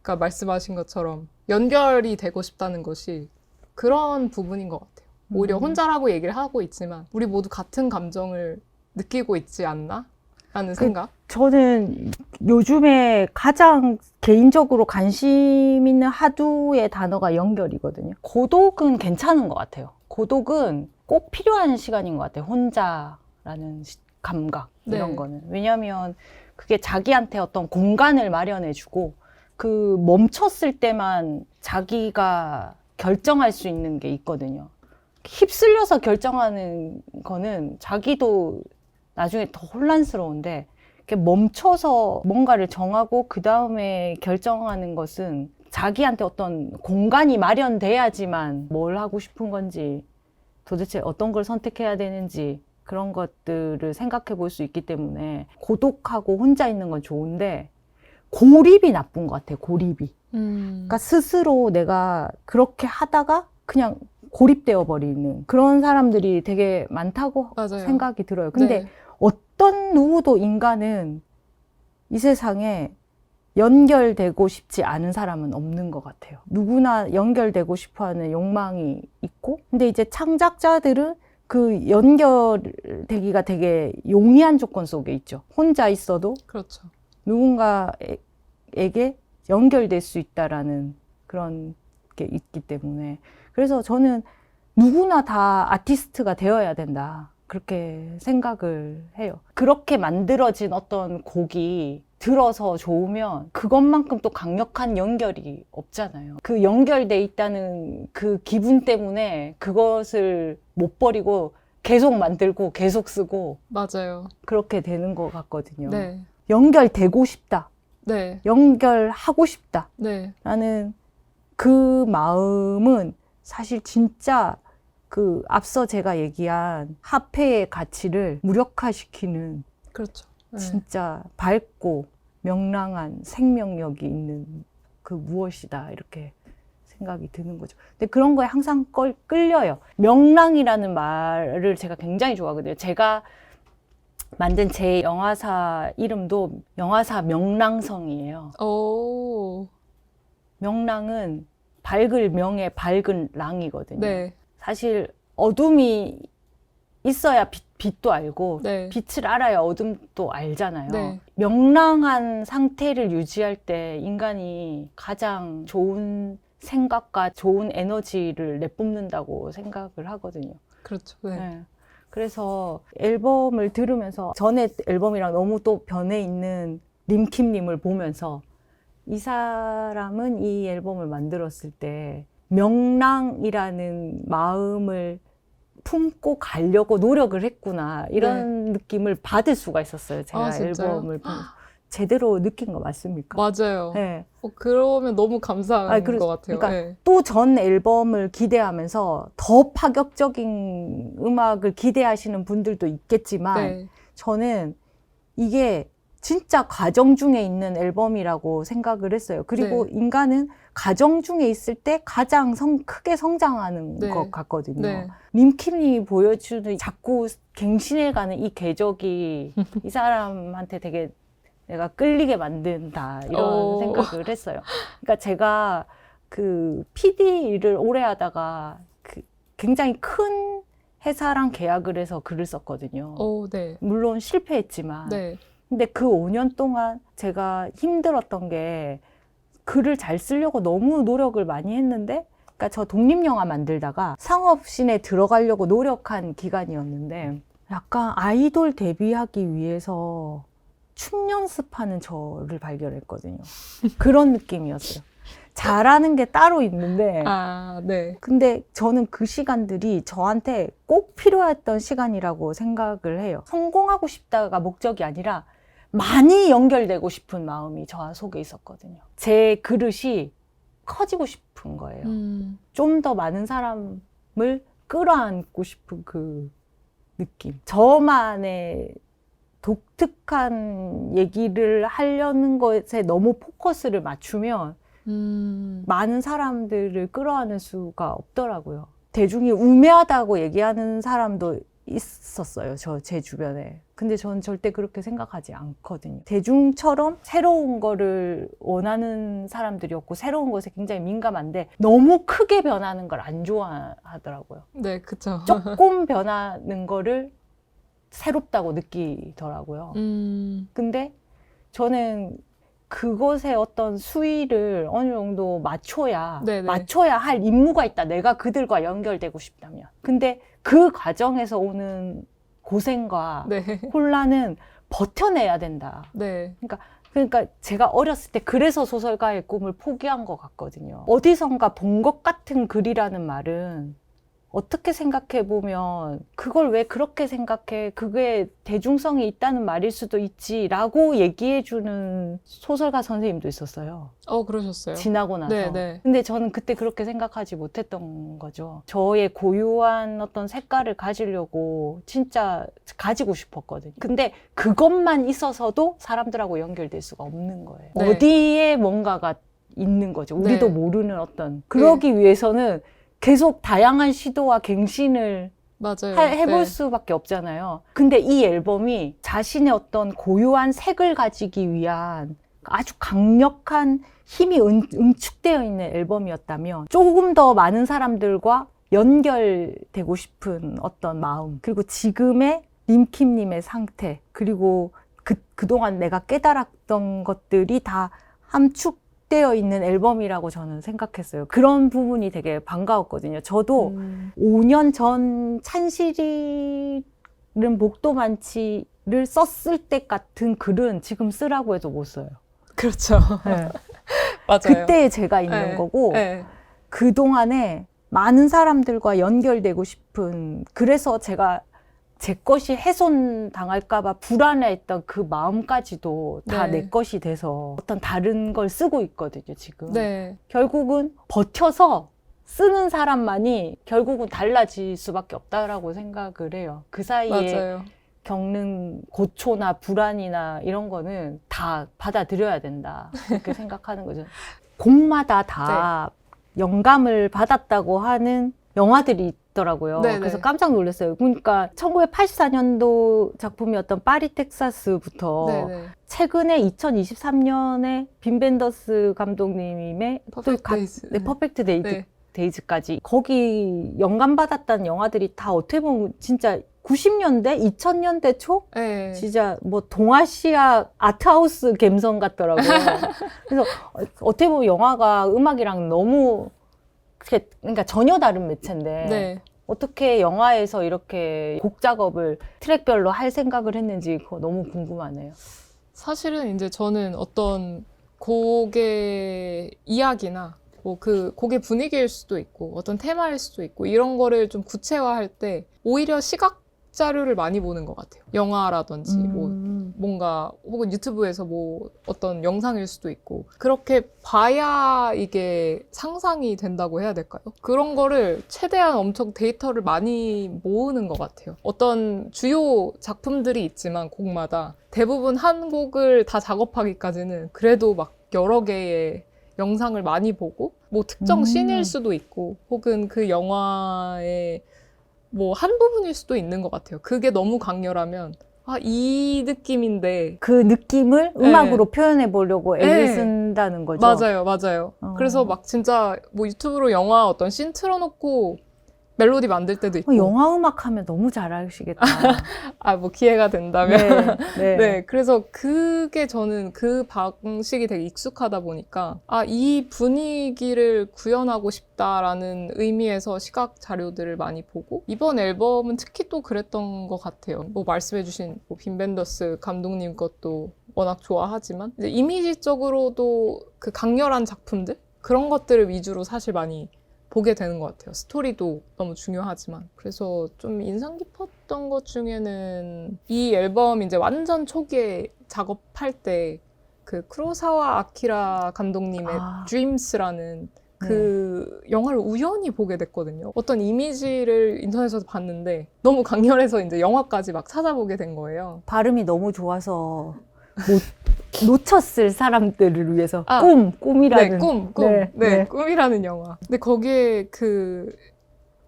그러니까 말씀하신 것처럼 연결이 되고 싶다는 것이 그런 부분인 것 같아요. 오히려 혼자라고 얘기를 하고 있지만 우리 모두 같은 감정을 느끼고 있지 않나? 라는 생각? 저는 요즘에 가장 개인적으로 관심 있는 하두의 단어가 연결이거든요. 고독은 괜찮은 것 같아요. 고독은 꼭 필요한 시간인 것 같아요. 혼자라는 감각 이런 네. 거는. 왜냐하면 그게 자기한테 어떤 공간을 마련해주고 그 멈췄을 때만 자기가 결정할 수 있는 게 있거든요. 휩쓸려서 결정하는 거는 자기도 나중에 더 혼란스러운데 이렇게 멈춰서 뭔가를 정하고 그 다음에 결정하는 것은 자기한테 어떤 공간이 마련돼야지만 뭘 하고 싶은 건지 도대체 어떤 걸 선택해야 되는지 그런 것들을 생각해 볼 수 있기 때문에 고독하고 혼자 있는 건 좋은데 고립이 나쁜 것 같아요. 고립이. 그러니까 스스로 내가 그렇게 하다가 그냥 고립되어 버리는 그런 사람들이 되게 많다고 맞아요. 생각이 들어요. 근데 네. 어떤 누구도 인간은 이 세상에 연결되고 싶지 않은 사람은 없는 것 같아요. 누구나 연결되고 싶어 하는 욕망이 있고, 근데 이제 창작자들은 그 연결되기가 되게 용이한 조건 속에 있죠. 혼자 있어도 그렇죠. 누군가에게 연결될 수 있다라는 그런 게 있기 때문에. 그래서 저는 누구나 다 아티스트가 되어야 된다. 그렇게 생각을 해요. 그렇게 만들어진 어떤 곡이 들어서 좋으면 그것만큼 또 강력한 연결이 없잖아요. 그 연결돼 있다는 그 기분 때문에 그것을 못 버리고 계속 만들고 계속 쓰고 맞아요. 그렇게 되는 것 같거든요. 네. 연결되고 싶다. 네. 연결하고 싶다. 네. 라는 그 마음은 사실 진짜 그 앞서 제가 얘기한 화폐의 가치를 무력화시키는 그렇죠. 네. 진짜 밝고 명랑한 생명력이 있는 그 무엇이다 이렇게 생각이 드는 거죠. 근데 그런 거에 항상 끌려요. 명랑이라는 말을 제가 굉장히 좋아하거든요. 제가 만든 제 영화사 이름도 영화사 명랑성이에요. 오. 명랑은 밝을 명의 밝은 랑이거든요. 네. 사실 어둠이 있어야 빛도 알고 네. 빛을 알아야 어둠도 알잖아요. 네. 명랑한 상태를 유지할 때 인간이 가장 좋은 생각과 좋은 에너지를 내뿜는다고 생각을 하거든요. 그렇죠. 네. 네. 그래서 앨범을 들으면서 전에 앨범이랑 너무 또 변해 있는 림킴님을 보면서 이 사람은 이 앨범을 만들었을 때 명랑이라는 마음을 품고 가려고 노력을 했구나 이런 느낌을 받을 수가 있었어요. 제가 아, 진짜요? 앨범을 보면서. 제대로 느낀 거 맞습니까? 맞아요. 네. 그러면 너무 감사한 것 같아요. 그러니까 네. 또 전 앨범을 기대하면서 더 파격적인 음악을 기대하시는 분들도 있겠지만 네. 저는 이게 진짜 과정 중에 있는 앨범이라고 생각을 했어요. 그리고 네. 인간은 과정 중에 있을 때 가장 크게 성장하는 네. 것 같거든요. 네. 림킴이 보여주는 자꾸 갱신해가는 이 궤적이 이 사람한테 되게 내가 끌리게 만든다 이런 생각을 했어요. 그러니까 제가 그 PD 일을 오래 하다가 굉장히 큰 회사랑 계약을 해서 글을 썼거든요. 네. 물론 실패했지만 네. 근데 그 5년 동안 제가 힘들었던 게 글을 잘 쓰려고 너무 노력을 많이 했는데 그러니까 저 독립영화 만들다가 상업씬에 들어가려고 노력한 기간이었는데 약간 아이돌 데뷔하기 위해서 춤 연습하는 저를 발견했거든요. 그런 느낌이었어요. 잘하는 게 따로 있는데 네. 근데 저는 그 시간들이 저한테 꼭 필요했던 시간이라고 생각을 해요. 성공하고 싶다가 목적이 아니라 많이 연결되고 싶은 마음이 저 속에 있었거든요. 제 그릇이 커지고 싶은 거예요. 좀 더 많은 사람을 끌어안고 싶은 그 느낌. 저만의 독특한 얘기를 하려는 것에 너무 포커스를 맞추면 많은 사람들을 끌어안을 수가 없더라고요. 대중이 우매하다고 얘기하는 사람도 있었어요. 제 주변에. 근데 저는 절대 그렇게 생각하지 않거든요. 대중처럼 새로운 거를 원하는 사람들이었고 새로운 것에 굉장히 민감한데 너무 크게 변하는 걸 안 좋아하더라고요. 네, 그쵸. 조금 변하는 거를 새롭다고 느끼더라고요. 근데 저는 그것의 어떤 수위를 어느 정도 맞춰야 할 임무가 있다. 내가 그들과 연결되고 싶다면. 근데 그 과정에서 오는 고생과 네. 혼란은 버텨내야 된다. 네. 그러니까 제가 어렸을 때 그래서 소설가의 꿈을 포기한 것 같거든요. 어디선가 본 것 같은 글이라는 말은 어떻게 생각해 보면 그걸 왜 그렇게 생각해? 그게 대중성이 있다는 말일 수도 있지라고 얘기해 주는 소설가 선생님도 있었어요. 그러셨어요? 지나고 나서. 네. 근데 저는 그때 그렇게 생각하지 못했던 거죠. 저의 고유한 어떤 색깔을 가지려고 진짜 가지고 싶었거든요. 근데 그것만 있어서도 사람들하고 연결될 수가 없는 거예요. 네. 어디에 뭔가가 있는 거죠. 우리도 네. 모르는 어떤. 그러기 위해서는 계속 다양한 시도와 갱신을 맞아요. 해볼 네. 수밖에 없잖아요. 근데 이 앨범이 자신의 어떤 고유한 색을 가지기 위한 아주 강력한 힘이 응축되어 있는 앨범이었다면 조금 더 많은 사람들과 연결되고 싶은 어떤 마음, 그리고 지금의 림킴님의 상태, 그리고 그동안 내가 깨달았던 것들이 다 함축되어 있는 앨범이라고 저는 생각했어요. 그런 부분이 되게 반가웠거든요. 저도 5년 전 찬실이는 목도 많지를 썼을 때 같은 글은 지금 쓰라고 해도 못 써요. 그렇죠. 네. 맞아요. 그때의 제가 있는 네. 거고 네. 그동안에 많은 사람들과 연결되고 싶은, 그래서 제가 제 것이 훼손당할까봐 불안해했던 그 마음까지도 다 네. 내 것이 돼서 어떤 다른 걸 쓰고 있거든요, 지금. 네. 결국은 버텨서 쓰는 사람만이 결국은 달라질 수밖에 없다라고 생각을 해요. 그 사이에 맞아요. 겪는 고초나 불안이나 이런 거는 다 받아들여야 된다. 그렇게 생각하는 거죠. 곡마다 다 영감을 받았다고 하는 영화들이 있더라고요. 네네. 그래서 깜짝 놀랐어요. 그러니까 1984년도 작품이었던 파리 텍사스부터 네네. 최근에 2023년에 빈 벤더스 감독님의 퍼펙트 데이즈. 네, 퍼펙트 네. 데이즈까지 거기 영감 받았다는 영화들이 다 어떻게 보면 진짜 90년대, 2000년대 초 네. 진짜 뭐 동아시아 아트하우스 감성 같더라고요. 그래서 어떻게 보면 영화가 음악이랑 너무 그러니까 전혀 다른 매체인데 네. 어떻게 영화에서 이렇게 곡 작업을 트랙별로 할 생각을 했는지 그거 너무 궁금하네요. 사실은 이제 저는 어떤 곡의 이야기나 뭐 그 곡의 분위기일 수도 있고 어떤 테마일 수도 있고 이런 거를 좀 구체화할 때 오히려 시각 자료를 많이 보는 것 같아요. 영화라든지 뭐 뭔가 혹은 유튜브에서 뭐 어떤 영상일 수도 있고 그렇게 봐야 이게 상상이 된다고 해야 될까요? 그런 거를 최대한 엄청 데이터를 많이 모으는 것 같아요. 어떤 주요 작품들이 있지만 곡마다 대부분 한 곡을 다 작업하기까지는 그래도 막 여러 개의 영상을 많이 보고 뭐 특정 씬일 수도 있고 혹은 그 영화의 뭐 한 부분일 수도 있는 것 같아요. 그게 너무 강렬하면 아, 이 느낌인데 그 느낌을 네. 음악으로 표현해 보려고 애를 네. 쓴다는 거죠. 맞아요, 맞아요. 어. 그래서 막 진짜 뭐 유튜브로 영화 어떤 씬 틀어놓고 멜로디 만들 때도 있고 영화 음악 하면 너무 잘하시겠다. 아, 뭐 기회가 된다면 네. 네, 그래서 그게 저는 그 방식이 되게 익숙하다 보니까 아, 이 분위기를 구현하고 싶다라는 의미에서 시각 자료들을 많이 보고 이번 앨범은 특히 또 그랬던 것 같아요. 뭐 말씀해주신 뭐 빈 벤더스 감독님 것도 워낙 좋아하지만 이제 이미지적으로도 그 강렬한 작품들 그런 것들을 위주로 사실 많이 보게 되는 것 같아요. 스토리도 너무 중요하지만. 그래서 좀 인상 깊었던 것 중에는 이 앨범 이제 완전 초기에 작업할 때 그 쿠로사와 아키라 감독님의 Dreams라는 그 영화를 우연히 보게 됐거든요. 어떤 이미지를 인터넷에서 봤는데 너무 강렬해서 이제 영화까지 막 찾아보게 된 거예요. 발음이 너무 좋아서 놓쳤을 사람들을 위해서 아, 꿈이라는 네, 꿈. 네, 네, 네. 꿈이라는 영화. 근데 거기에 그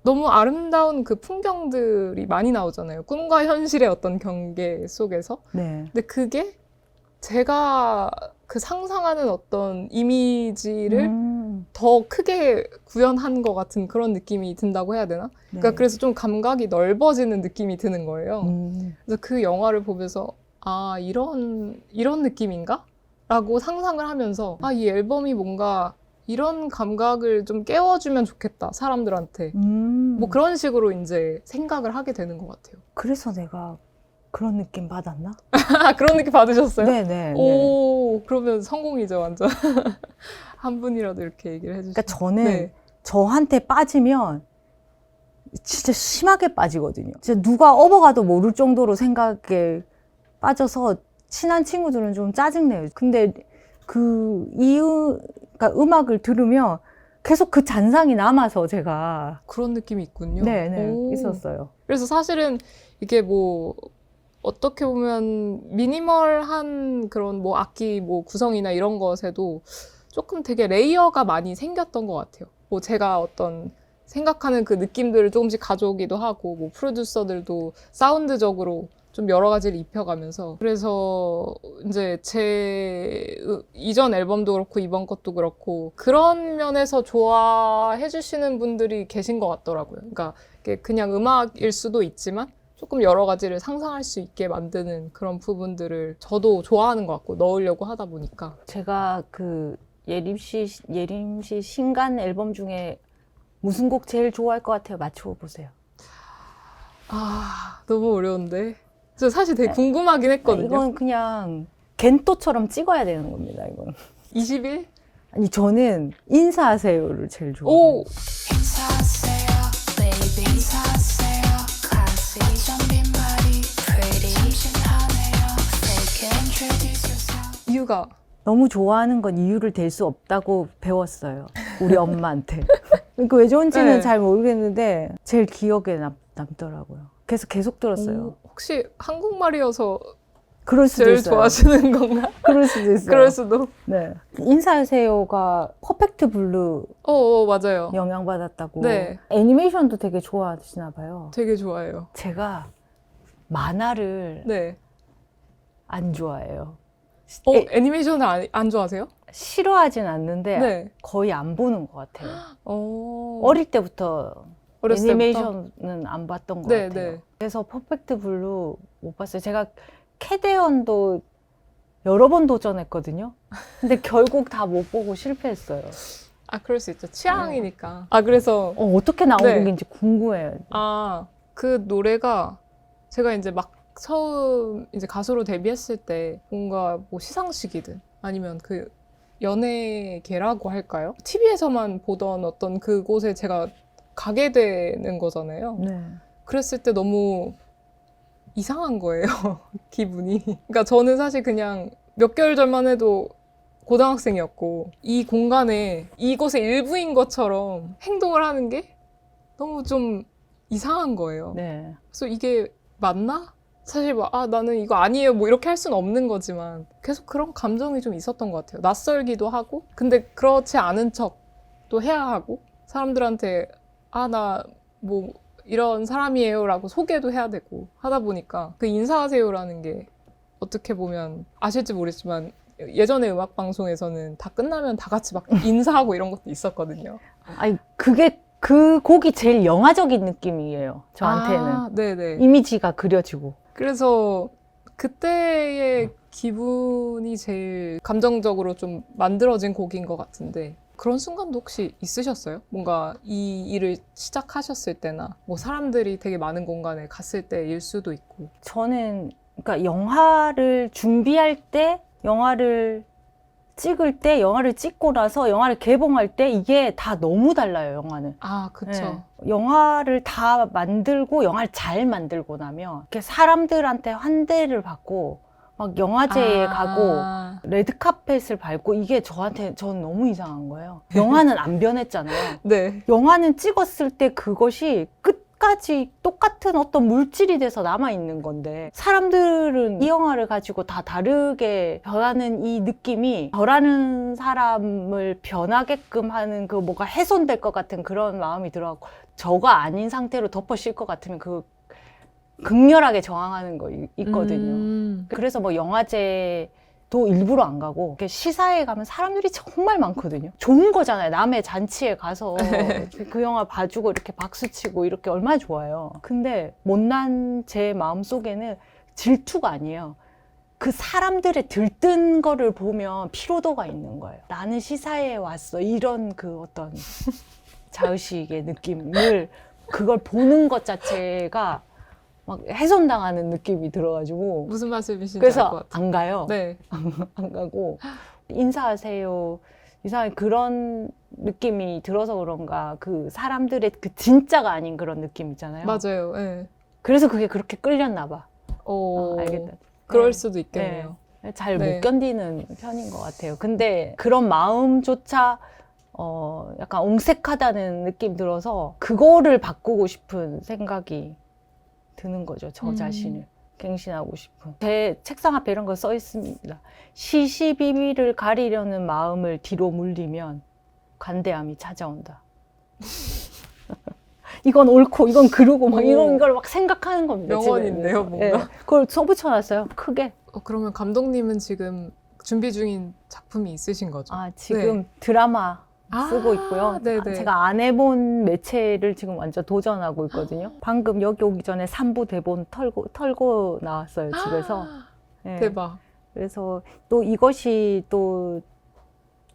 너무 아름다운 그 풍경들이 많이 나오잖아요. 꿈과 현실의 어떤 경계 속에서. 네. 근데 그게 제가 그 상상하는 어떤 이미지를 더 크게 구현한 것 같은 그런 느낌이 든다고 해야 되나? 그러니까 그래서 좀 감각이 넓어지는 느낌이 드는 거예요. 그래서 그 영화를 보면서 아, 이런 느낌인가? 라고 상상을 하면서 아, 이 앨범이 뭔가 이런 감각을 좀 깨워주면 좋겠다, 사람들한테. 뭐 그런 식으로 이제 생각을 하게 되는 것 같아요. 그래서 내가 그런 느낌 받았나? 그런 느낌 받으셨어요? 네네. 오, 그러면 성공이죠, 완전. 한 분이라도 이렇게 얘기를 해주시면. 그러니까 저는 네. 저한테 빠지면 진짜 심하게 빠지거든요. 진짜 누가 업어가도 모를 정도로 생각에 빠져서 친한 친구들은 좀 짜증내요. 근데 그 그러니까 음악을 들으면 계속 그 잔상이 남아서 제가 그런 느낌이 있군요. 네네 오. 있었어요. 그래서 사실은 이게 뭐 어떻게 보면 미니멀한 그런 뭐 악기 뭐 구성이나 이런 것에도 조금 되게 레이어가 많이 생겼던 것 같아요. 뭐 제가 어떤 생각하는 그 느낌들을 조금씩 가져오기도 하고 뭐 프로듀서들도 사운드적으로 좀 여러 가지를 입혀가면서 그래서 이제 제 이전 앨범도 그렇고 이번 것도 그렇고 그런 면에서 좋아해 주시는 분들이 계신 것 같더라고요. 그러니까 이게 그냥 음악일 수도 있지만 조금 여러 가지를 상상할 수 있게 만드는 그런 부분들을 저도 좋아하는 것 같고 넣으려고 하다 보니까 제가 그 예림 씨 신간 앨범 중에 무슨 곡 제일 좋아할 것 같아요? 맞춰보세요. 아, 너무 어려운데. 저 사실 되게 궁금하긴 했거든요. 이건 그냥 겐토처럼 찍어야 되는 겁니다. 이건. 20일? 아니 저는 인사하세요를 제일 좋아해요. 오! 인사하세요, baby. 인사하세요, classy. 완전 빈말이 pretty. 참신하네요, fake introduce yourself. 이유가 너무 좋아하는 건 이유를 댈 수 없다고 배웠어요. 우리 엄마한테. 그러니까 왜 좋은지는 네. 잘 모르겠는데 제일 기억에 남더라고요. 그래서 계속 들었어요. 혹시 한국말이어서 그럴 수도 제일 있어요. 좋아하시는 건가? 그럴 수도 있어요. 그럴 수도. 네. 인사하세요가 퍼펙트 블루 맞아요. 영향받았다고. 네. 애니메이션도 되게 좋아하시나 봐요. 되게 좋아해요. 제가 만화를 네. 안 좋아해요. 애니메이션을 안 좋아하세요? 싫어하진 않는데 네. 거의 안 보는 것 같아요. 어. 어릴 때부터 어렸을 애니메이션은 안 봤던 것 네, 같아요. 네. 그래서 퍼펙트 블루 못 봤어요. 제가 캐대언도 여러 번 도전했거든요. 근데 결국 다 못 보고 실패했어요. 그럴 수 있죠. 취향이니까. 그래서 어떻게 나온 네. 곡인지 궁금해요. 그 노래가 제가 이제 막 처음 이제 가수로 데뷔했을 때 뭔가 뭐 시상식이든 아니면 그 연예계라고 할까요? TV에서만 보던 어떤 그곳에 제가 가게 되는 거잖아요. 네. 그랬을 때 너무 이상한 거예요. 기분이. 그러니까 저는 사실 그냥 몇 개월 전만 해도 고등학생이었고 이 공간에 이곳의 일부인 것처럼 행동을 하는 게 너무 좀 이상한 거예요. 네. 그래서 이게 맞나? 사실 나는 이거 아니에요 뭐 이렇게 할 수는 없는 거지만 계속 그런 감정이 좀 있었던 것 같아요. 낯설기도 하고 근데 그렇지 않은 척도 해야 하고 사람들한테 나 뭐 이런 사람이에요 라고 소개도 해야 되고 하다 보니까 그 인사하세요라는 게 어떻게 보면 아실지 모르겠지만 예전에 음악방송에서는 다 끝나면 다 같이 막 인사하고 이런 것도 있었거든요. 아니 그 곡이 제일 영화적인 느낌이에요. 저한테는. 네네. 이미지가 그려지고. 그래서 그때의 기분이 제일 감정적으로 좀 만들어진 곡인 것 같은데 그런 순간도 혹시 있으셨어요? 뭔가 이 일을 시작하셨을 때나 뭐 사람들이 되게 많은 공간에 갔을 때일 수도 있고. 저는 그러니까 영화를 준비할 때, 영화를 찍을 때, 영화를 찍고 나서 영화를 개봉할 때 이게 다 너무 달라요, 영화는. 그쵸. 네. 영화를 다 만들고 영화를 잘 만들고 나면 이렇게 사람들한테 환대를 받고 막 영화제에 가고 레드카펫을 밟고 이게 전 너무 이상한 거예요. 영화는 안 변했잖아요. 네. 영화는 찍었을 때 그것이 끝까지 똑같은 어떤 물질이 돼서 남아있는 건데 사람들은 이 영화를 가지고 다 다르게 변하는 이 느낌이 저라는 사람을 변하게끔 하는 그 뭐가 훼손될 것 같은 그런 마음이 들어갖고 저가 아닌 상태로 덮어씌울 것 같으면 그 극렬하게 저항하는 거 있거든요. 그래서 뭐 영화제도 일부러 안 가고 이렇게 시사회 가면 사람들이 정말 많거든요. 좋은 거잖아요. 남의 잔치에 가서 그 영화 봐주고 이렇게 박수치고 이렇게 얼마나 좋아요. 근데 못난 제 마음속에는 질투가 아니에요. 그 사람들의 들뜬 거를 보면 피로도가 있는 거예요. 나는 시사회에 왔어. 이런 그 어떤 자의식의 느낌을 그걸 보는 것 자체가 막 훼손당하는 느낌이 들어가지고 무슨 말씀이신지 알 것 그래서 같아요. 안 가요. 네. 안 가고 인사하세요. 이상하게 그런 느낌이 들어서 그런가 그 사람들의 그 진짜가 아닌 그런 느낌 있잖아요. 맞아요. 네. 그래서 그게 그렇게 끌렸나 봐. 알겠다. 그럴 네. 수도 있겠네요. 잘 네. 못 견디는 편인 것 같아요. 근데 그런 마음조차 약간 옹색하다는 느낌 들어서 그거를 바꾸고 싶은 생각이 드는 거죠. 저 자신을 갱신하고 싶은. 제 책상 앞에 이런 거 써 있습니다. 시시비비를 가리려는 마음을 뒤로 물리면 관대함이 찾아온다. 이건 옳고 이건 그르고 막 이런 걸 막 생각하는 겁니다. 명언인데요, 집에. 뭔가? 그걸 써붙여놨어요. 크게. 그러면 감독님은 지금 준비 중인 작품이 있으신 거죠? 지금 드라마 쓰고 있고요. 네네. 제가 안 해본 매체를 지금 완전 도전하고 있거든요. 방금 여기 오기 전에 3부 대본 털고 나왔어요, 집에서. 네. 대박. 그래서 또 이것이 또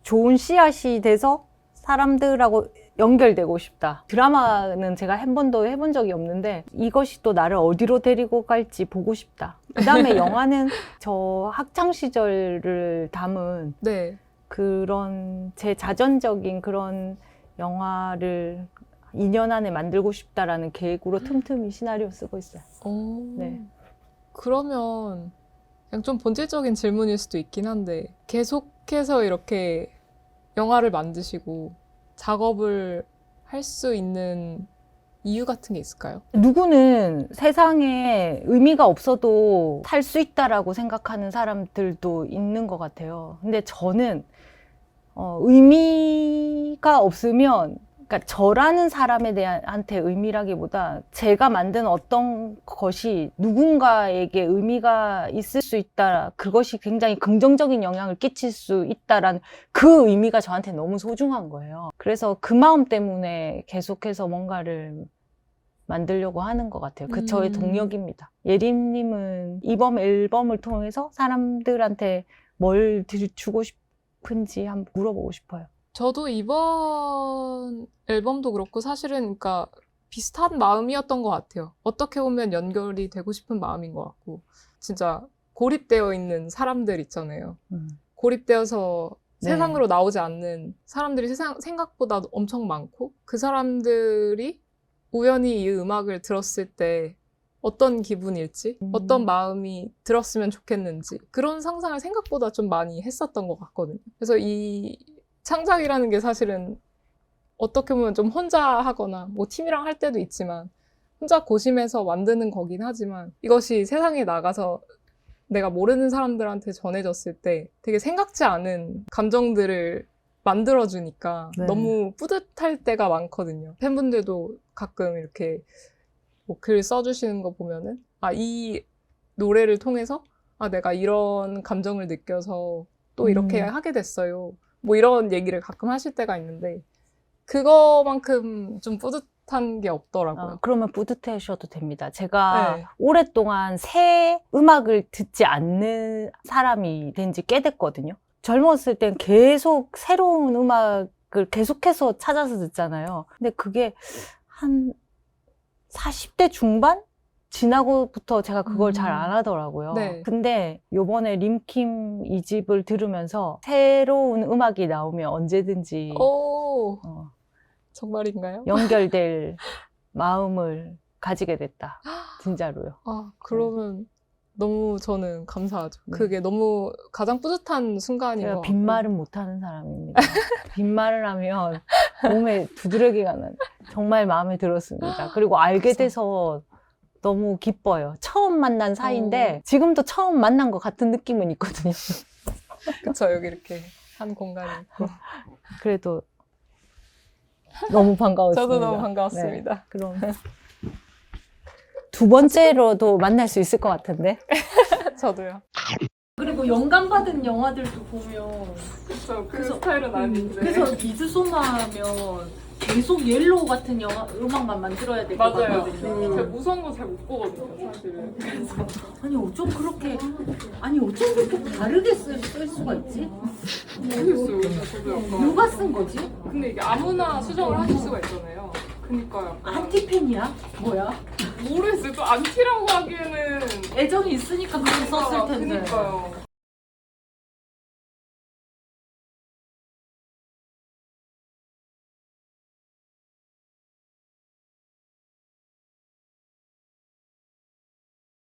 좋은 씨앗이 돼서 사람들하고 연결되고 싶다. 드라마는 제가 한 번도 해본 적이 없는데 이것이 또 나를 어디로 데리고 갈지 보고 싶다. 그 다음에 영화는 저 학창시절을 담은 네. 그런 제 자전적인 그런 영화를 2년 안에 만들고 싶다라는 계획으로 틈틈이 시나리오 쓰고 있어요. 네. 그러면 그냥 좀 본질적인 질문일 수도 있긴 한데 계속해서 이렇게 영화를 만드시고 작업을 할 수 있는 이유 같은 게 있을까요? 누구는 세상에 의미가 없어도 살 수 있다라고 생각하는 사람들도 있는 것 같아요. 근데 저는 의미가 없으면, 그러니까 저라는 사람에 대한한테 의미라기보다 제가 만든 어떤 것이 누군가에게 의미가 있을 수 있다, 그것이 굉장히 긍정적인 영향을 끼칠 수 있다라는 그 의미가 저한테 너무 소중한 거예요. 그래서 그 마음 때문에 계속해서 뭔가를 만들려고 하는 것 같아요. 그 저의 동력입니다. 예림님은 이번 앨범을 통해서 사람들한테 뭘 주고 싶은지 한번 물어보고 싶어요. 저도 이번 앨범도 그렇고 사실은 그러니까 비슷한 마음이었던 것 같아요. 어떻게 보면 연결이 되고 싶은 마음인 것 같고 진짜 고립되어 있는 사람들 있잖아요. 고립되어서 네. 세상으로 나오지 않는 사람들이 생각보다 엄청 많고 그 사람들이 우연히 이 음악을 들었을 때 어떤 기분일지, 어떤 마음이 들었으면 좋겠는지 그런 상상을 생각보다 좀 많이 했었던 것 같거든요. 그래서 이 창작이라는 게 사실은 어떻게 보면 좀 혼자 하거나 뭐 팀이랑 할 때도 있지만 혼자 고심해서 만드는 거긴 하지만 이것이 세상에 나가서 내가 모르는 사람들한테 전해졌을 때 되게 생각지 않은 감정들을 만들어주니까 네. 너무 뿌듯할 때가 많거든요. 팬분들도 가끔 이렇게 뭐 글 써주시는 거 보면은 이 노래를 통해서 내가 이런 감정을 느껴서 또 이렇게 하게 됐어요. 뭐 이런 얘기를 가끔 하실 때가 있는데 그거만큼 좀 뿌듯한 게 없더라고요. 그러면 뿌듯해하셔도 됩니다. 제가 네. 오랫동안 새 음악을 듣지 않는 사람이 된 지 꽤 됐거든요. 젊었을 땐 계속 새로운 음악을 계속해서 찾아서 듣잖아요. 근데 그게 한 40대 중반? 지나고부터 제가 그걸 잘 안 하더라고요. 네. 근데 요번에 림킴 2집을 들으면서 새로운 음악이 나오면 언제든지 오, 어, 정말인가요? 연결될 마음을 가지게 됐다. 진짜로요. 그러면 너무 저는 감사하죠. 네. 그게 너무 가장 뿌듯한 순간인 것 제가 같고. 빈말은 못하는 사람입니다. 빈말을 하면 몸에 두드러기가 나요. 정말 마음에 들었습니다. 그리고 알게 그쵸. 돼서 너무 기뻐요. 처음 만난 사이인데 지금도 처음 만난 것 같은 느낌은 있거든요. 그쵸, 여기 이렇게 한 공간이 있고. 그래도 너무 반가웠습니다. 저도 너무 반가웠습니다. 네, 그럼 두 번째로도 만날 수 있을 것 같은데. 저도요. 그리고 영감받은 영화들도 보면 그쵸, 그 그래서- 스타일은 아닌데. 그래서 미드소마 하면 계속 옐로우 같은 영화 음악만 만들어야 될 것 맞아요. 같거든요. 제가 무서운 거 잘 못 보거든요, 사실은. 아니 어쩜 그렇게 다르게 쓸 수가 있지? 모르겠어요, 저도 약간. 누가 쓴 거지? 근데 이게 아무나 수정을 하실 수가 있잖아요. 그니까요. 안티팬이야? 뭐야? 모르겠어요. 또 안티라고 하기에는. 애정이 있으니까 그렇게 썼을 텐데. 그니까요.